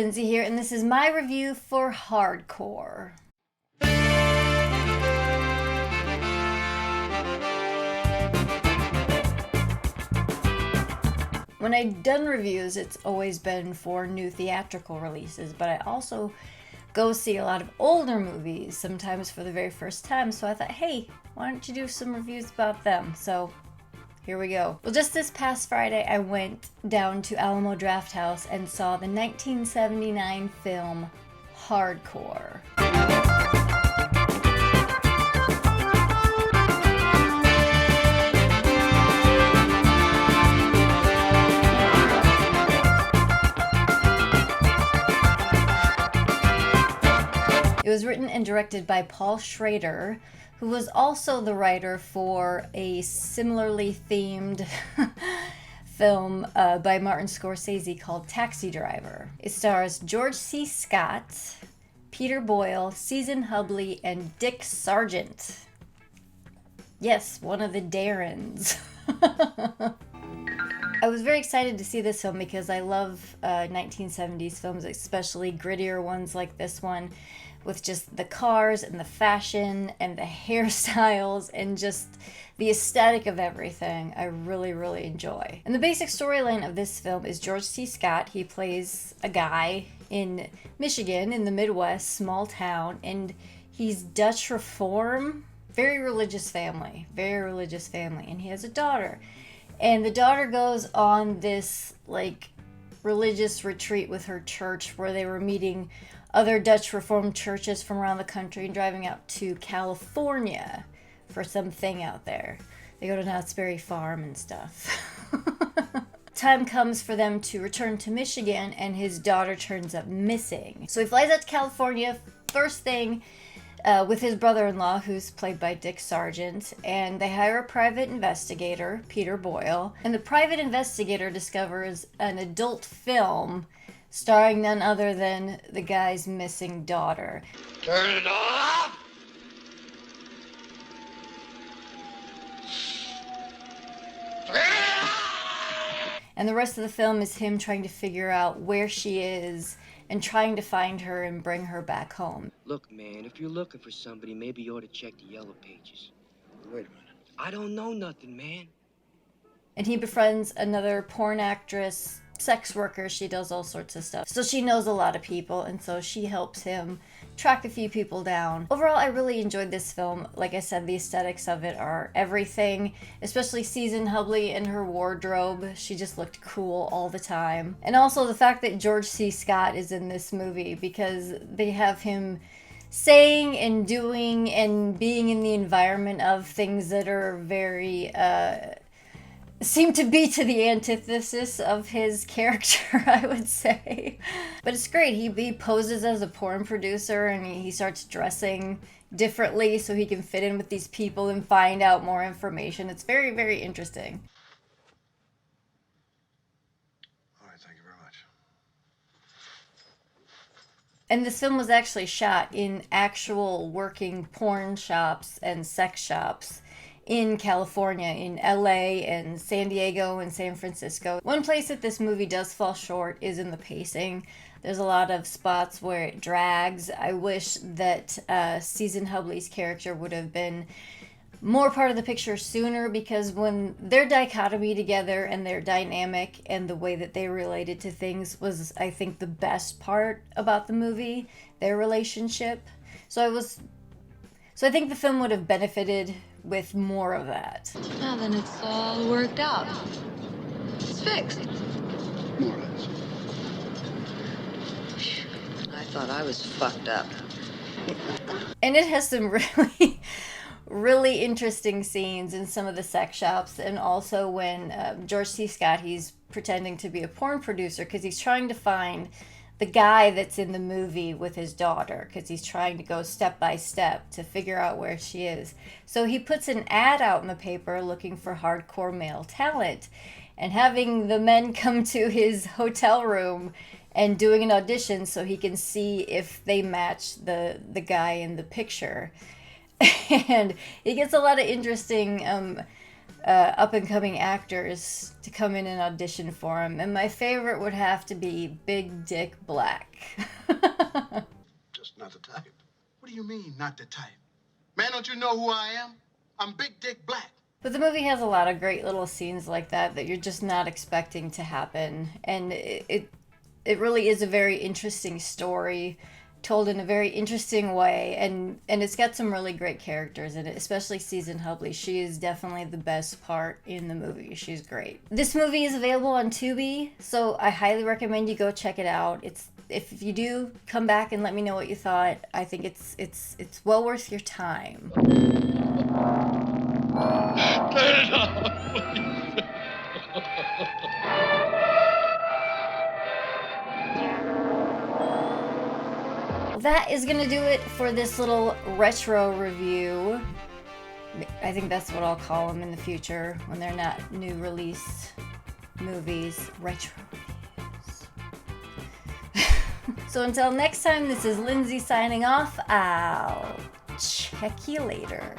Lindsay here, and this is my review for Hardcore. When I've done reviews, it's always been for new theatrical releases, but I also go see a lot of older movies, sometimes for the very first time, so I thought, hey, why don't you do some reviews about them? So here we go. Well, just this past Friday, I went down to Alamo Drafthouse and saw the 1979 film Hardcore. It was written and directed by Paul Schrader, who was also the writer for a similarly themed film by Martin Scorsese called Taxi Driver. It stars George C. Scott, Peter Boyle, Susan Hubley, and Dick Sargent. Yes, one of the Darrens. I was very excited to see this film because I love 1970s films, especially grittier ones like this one, with just the cars and the fashion and the hairstyles and just the aesthetic of everything. I really, really enjoy. And the basic storyline of this film is George C. Scott. He plays a guy in Michigan, in the Midwest, small town, and he's Dutch Reform, very religious family, and he has a daughter. And the daughter goes on this, religious retreat with her church where they were meeting other Dutch Reformed churches from around the country and driving out to California for something out there. They go to Knott's Berry Farm and stuff. Time comes for them to return to Michigan, and his daughter turns up missing. So he flies out to California first thing with his brother-in-law, who's played by Dick Sargent, and they hire a private investigator, Peter Boyle, and the private investigator discovers an adult film starring none other than the guy's missing daughter. Turn it off! And the rest of the film is him trying to figure out where she is and trying to find her and bring her back home. Look, man, if you're looking for somebody, maybe you ought to check the yellow pages. Wait a minute. I don't know nothing, man. And he befriends another porn actress, sex worker. She does all sorts of stuff. So she knows a lot of people, and so she helps him track a few people down. Overall, I really enjoyed this film. Like I said, the aesthetics of it are everything, especially Susan Hubley and her wardrobe. She just looked cool all the time. And also the fact that George C. Scott is in this movie, because they have him saying and doing and being in the environment of things that are very seem to be to the antithesis of his character, I would say. But it's great. He poses as a porn producer, and he starts dressing differently so he can fit in with these people and find out more information. It's very, very interesting. All right, thank you very much. And this film was actually shot in actual working porn shops and sex shops in California, in LA and San Diego and San Francisco. One place that this movie does fall short is in the pacing. There's a lot of spots where it drags. I wish that Susan Hubley's character would have been more part of the picture sooner, because when their dichotomy together and their dynamic and the way that they related to things was, I think, the best part about the movie, their relationship. So I think the film would have benefited with more of that. Now then, it's all worked out. It's fixed. More or less. I thought I was fucked up. And it has some really, really interesting scenes in some of the sex shops, and also when George C. Scott, he's pretending to be a porn producer because he's trying to find the guy that's in the movie with his daughter, because he's trying to go step by step to figure out where she is. So he puts an ad out in the paper looking for hardcore male talent, and having the men come to his hotel room and doing an audition so he can see if they match the guy in the picture. And he gets a lot of interesting up and coming actors to come in and audition for him, and my favorite would have to be Big Dick Black. Just not the type. What do you mean, not the type? Man, don't you know who I am? I'm Big Dick Black. But the movie has a lot of great little scenes like that you're just not expecting to happen, and it really is a very interesting story, told in a very interesting way, and it's got some really great characters in it, especially Susan Hubley. She is definitely the best part in the movie. She's great. This movie is available on Tubi, so I highly recommend you go check it out. If you do, come back and let me know what you thought. I think it's well worth your time. Turn it off, That is gonna do it for this little retro review. I think that's what I'll call them in the future when they're not new release movies. Retro reviews. So until next time, this is Lindsay signing off. I'll check you later.